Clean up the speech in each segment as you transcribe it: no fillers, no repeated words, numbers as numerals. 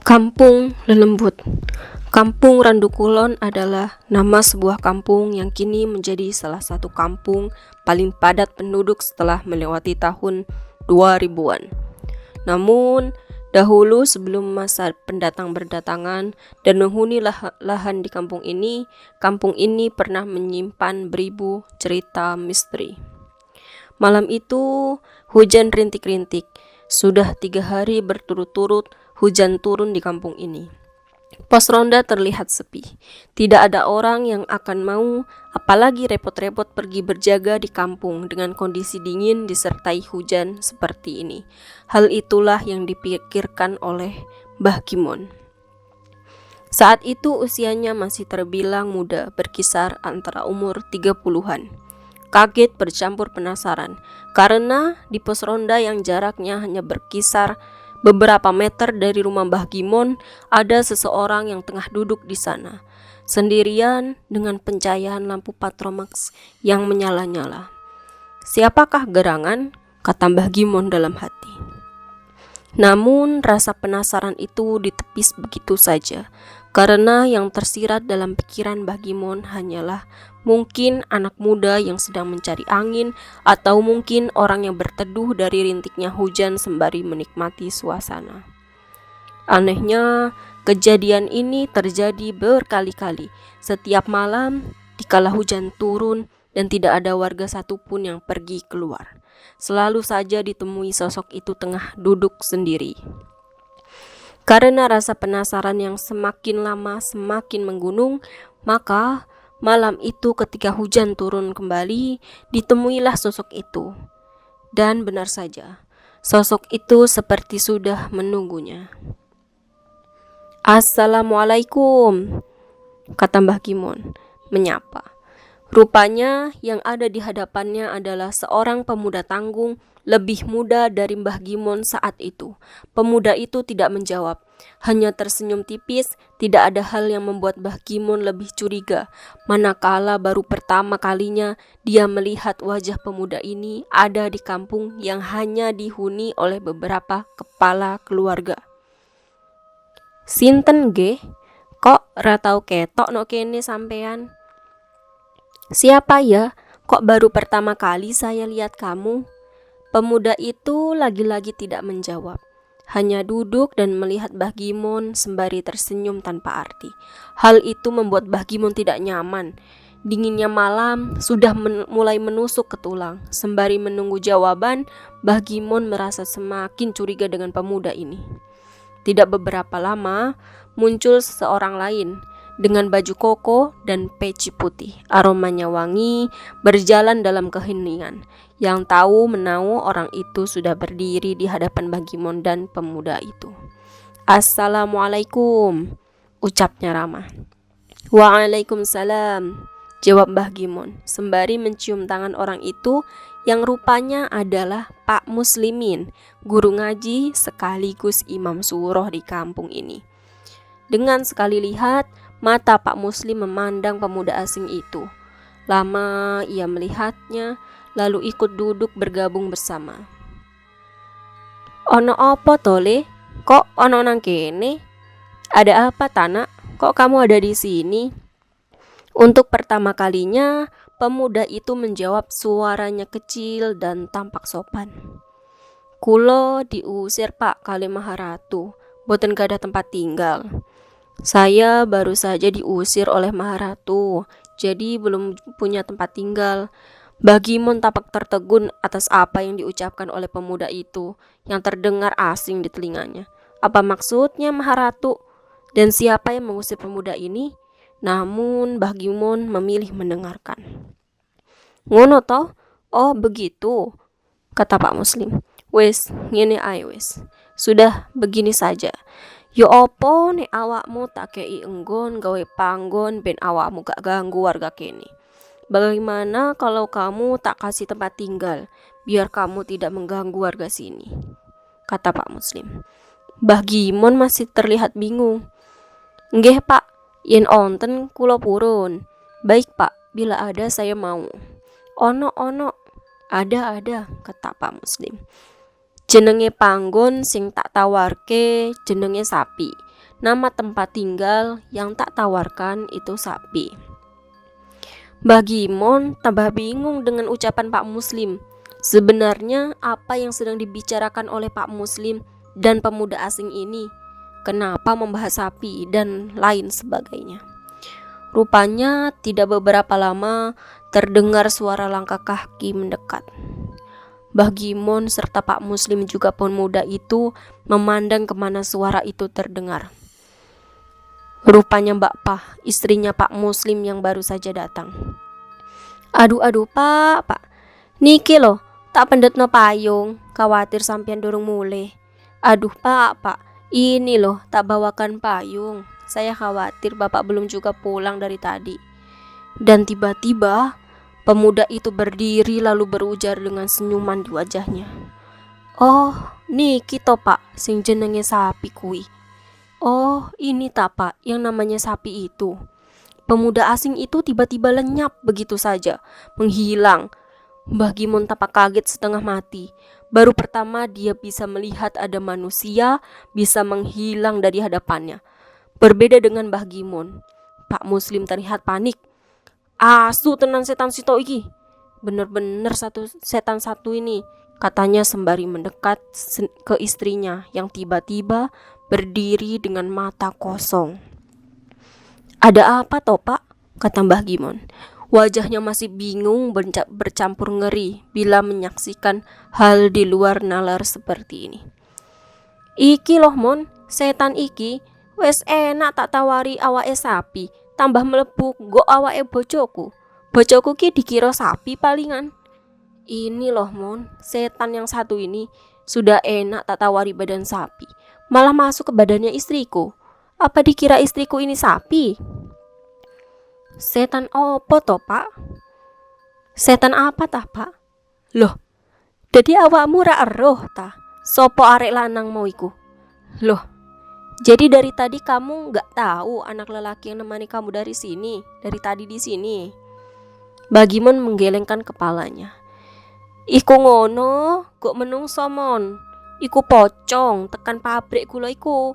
Kampung Lelembut. Kampung Randu Kulon adalah nama sebuah kampung yang kini menjadi salah satu kampung paling padat penduduk setelah melewati tahun 2000-an. Namun, dahulu sebelum masa pendatang berdatangan dan menghuni lahan di kampung ini pernah menyimpan beribu cerita misteri. Malam itu, hujan rintik-rintik. Sudah 3 hari berturut-turut hujan turun di kampung ini. Pos ronda terlihat sepi. Tidak ada orang yang akan mau, apalagi repot-repot pergi berjaga di kampung dengan kondisi dingin disertai hujan seperti ini. Hal itulah yang dipikirkan oleh Mbah Gimon. Saat itu usianya masih terbilang muda, berkisar antara umur 30-an. Kaget bercampur penasaran, karena di pos ronda yang jaraknya hanya berkisar beberapa meter dari rumah Mbah Gimon, ada seseorang yang tengah duduk di sana, sendirian dengan pencahayaan lampu Patromax yang menyala-nyala. "Siapakah gerangan?" kata Mbah Gimon dalam hati. Namun rasa penasaran itu ditepis begitu saja, karena yang tersirat dalam pikiran Mbah Gimon hanyalah mungkin anak muda yang sedang mencari angin, atau mungkin orang yang berteduh dari rintiknya hujan sembari menikmati suasana. Anehnya, kejadian ini terjadi berkali-kali setiap malam dikala hujan turun dan tidak ada warga satupun yang pergi keluar. Selalu saja ditemui sosok itu tengah duduk sendiri. Karena rasa penasaran yang semakin lama semakin menggunung, maka malam itu ketika hujan turun kembali, ditemuilah sosok itu. Dan benar saja, sosok itu seperti sudah menunggunya. "Assalamualaikum," kata Mbah Gimon menyapa. Rupanya yang ada di hadapannya adalah seorang pemuda tanggung, lebih muda dari Mbah Gimon saat itu. Pemuda itu tidak menjawab, hanya tersenyum tipis. Tidak ada hal yang membuat Mbah Gimon lebih curiga, manakala baru pertama kalinya dia melihat wajah pemuda ini ada di kampung yang hanya dihuni oleh beberapa kepala keluarga. "Sinten nggih? Kok ra tau ketok no kene sampean?" "Siapa ya? Kok baru pertama kali saya lihat kamu?" Pemuda itu lagi-lagi tidak menjawab, hanya duduk dan melihat Mbah Gimon sembari tersenyum tanpa arti. Hal itu membuat Mbah Gimon tidak nyaman. Dinginnya malam sudah mulai menusuk ke tulang. Sembari menunggu jawaban, Mbah Gimon merasa semakin curiga dengan pemuda ini. Tidak beberapa lama, muncul seseorang lain dengan baju koko dan peci putih. Aromanya wangi, berjalan dalam keheningan. Yang tahu menahu orang itu sudah berdiri di hadapan Mbah Gimon dan pemuda itu. "Assalamualaikum," ucapnya ramah. "Waalaikumsalam," jawab Mbah Gimon sembari mencium tangan orang itu yang rupanya adalah Pak Muslimin, guru ngaji sekaligus imam surah di kampung ini. Dengan sekali lihat, mata Pak Muslim memandang pemuda asing itu. Lama ia melihatnya, lalu ikut duduk bergabung bersama. "Ono apa tole? Kok ono nang kene? Ada apa Tanak? Kok kamu ada di sini?" Untuk pertama kalinya, pemuda itu menjawab, suaranya kecil dan tampak sopan. "Kulo diusir Pak kali Maharatu, boten gada tempat tinggal. Saya baru saja diusir oleh Maharatu, jadi belum punya tempat tinggal." Mbah Gimon tampak tertegun atas apa yang diucapkan oleh pemuda itu yang terdengar asing di telinganya. Apa maksudnya Maharatu? Dan siapa yang mengusir pemuda ini? Namun Mbah Gimon memilih mendengarkan. "Ngono toh? Oh begitu," kata Pak Muslim. "Wes, ngene ae wes. Sudah begini saja. Yo opo nek awakmu tak kei enggon gawe panggon ben awakmu gak ganggu warga kene. Bagaimana kalau kamu tak kasih tempat tinggal, biar kamu tidak mengganggu warga sini?" kata Pak Muslim. Mbah Gimon masih terlihat bingung. "Nggih Pak, yen onten kula purun." "Baik Pak, bila ada saya mau." Ono, ada," kata Pak Muslim. "Jenenge panggon sing tak tawarke jenenge sapi. nama tempat tinggal yang tak tawarkan itu sapi. Mbah Gimon tambah bingung dengan ucapan Pak Muslim. Sebenarnya apa yang sedang dibicarakan oleh Pak Muslim dan pemuda asing ini? Kenapa membahas sapi dan lain sebagainya? Rupanya tidak beberapa lama terdengar suara langkah kaki mendekat. Mbah Gimon serta Pak Muslim juga pemuda itu memandang kemana suara itu terdengar. Rupanya Mbak Pah, istrinya Pak Muslim yang baru saja datang. Aduh Pak, niki loh, tak pendetno payung, khawatir sampean durung mulai. Aduh Pak, ini loh tak bawakan payung. Saya khawatir Bapak belum juga pulang dari tadi. Dan tiba-tiba pemuda itu berdiri lalu berujar dengan senyuman di wajahnya. Oh, niki to Pak, sing jenenge sapi kui. Oh, ini tak Pak, yang namanya sapi itu. Pemuda asing itu tiba-tiba lenyap begitu saja, menghilang. Mbah Gimon tampak kaget setengah mati. Baru pertama dia bisa melihat ada manusia bisa menghilang dari hadapannya. Berbeda dengan Mbah Gimon, Pak Muslim terlihat panik. Asu tenan setan sito iki. Bener-bener satu setan satu ini, katanya sembari mendekat ke istrinya yang tiba-tiba berdiri dengan mata kosong. Ada apa toh Pak? Kata Mbah Gimon. Wajahnya masih bingung bercampur ngeri bila menyaksikan hal di luar nalar seperti ini. Iki loh Mon, setan iki wes enak tak tawari awake sapi, tambah mlebu nggo awake bojoku. Bojoku ki dikira sapi palingan. Ini loh Mon, setan yang satu ini sudah enak tak tawari badan sapi, malah masuk ke badannya istriku. Apa dikira istriku ini sapi? Setan opo toh Pak? Setan apa tah Pak? Loh, jadi awakmu ra eruh tah? Sopo arek lanang mau iku? Loh, jadi dari tadi kamu nggak tahu anak lelaki yang nemani kamu dari tadi di sini? Mbah Gimon menggelengkan kepalanya. Iku ngono, kok menungso Mon. Iku pocong tekan pabrik gula iku.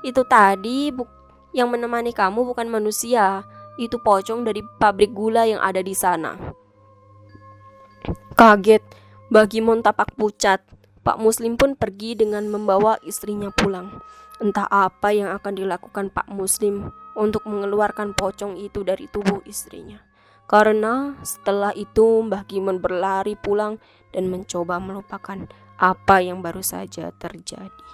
Itu tadi yang menemani kamu bukan manusia. Itu pocong dari pabrik gula yang ada di sana. Kaget, Mbah Gimon tampak pucat. Pak Muslim pun pergi dengan membawa istrinya pulang. Entah apa yang akan dilakukan Pak Muslim untuk mengeluarkan pocong itu dari tubuh istrinya. Karena setelah itu Mbah Gimon berlari pulang dan mencoba melupakan apa yang baru saja terjadi.